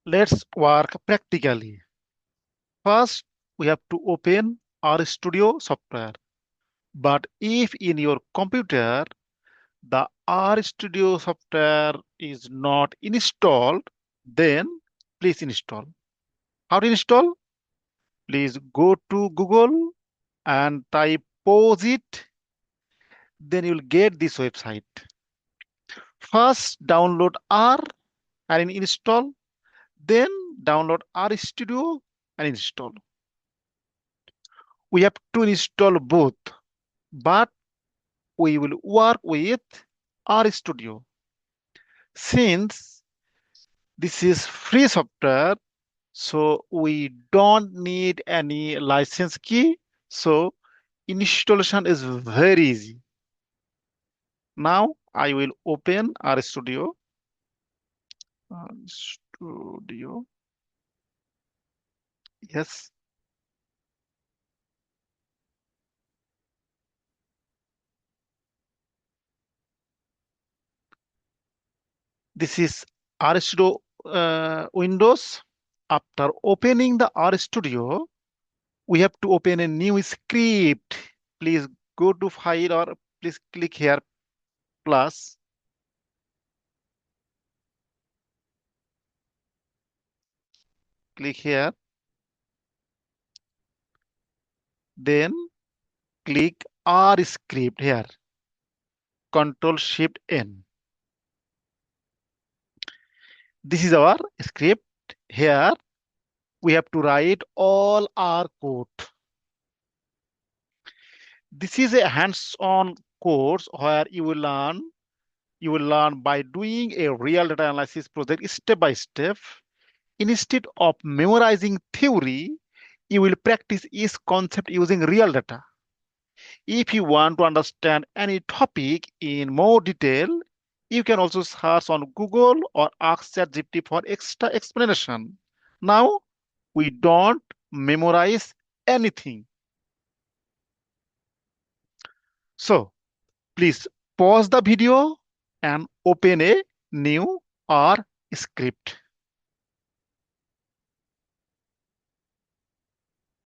Let's work practically. First, we have to open RStudio software. But if in your computer the RStudio software is not installed, then please install. How to install? Please go to Google and type pause it. Then you'll get this website. First, download R and install. Then download RStudio and install. We have to install both, but we will work with RStudio. Since this is free software, so we don't need any license key. So installation is very easy. Now I will open RStudio. RStudio. Yes. This is RStudio Windows. After opening the RStudio, we have to open a new script. Please go to file or please click here plus. Click here. Then click R script here. Control Shift N. This is our script. Here we have to write all our code. This is a hands-on course where you will learn by doing a real data analysis project step by step. Instead of memorizing theory, you will practice each concept using real data. If you want to understand any topic in more detail, you can also search on Google or ask ChatGPT for extra explanation. Now, we don't memorize anything. So, please pause the video and open a new R script.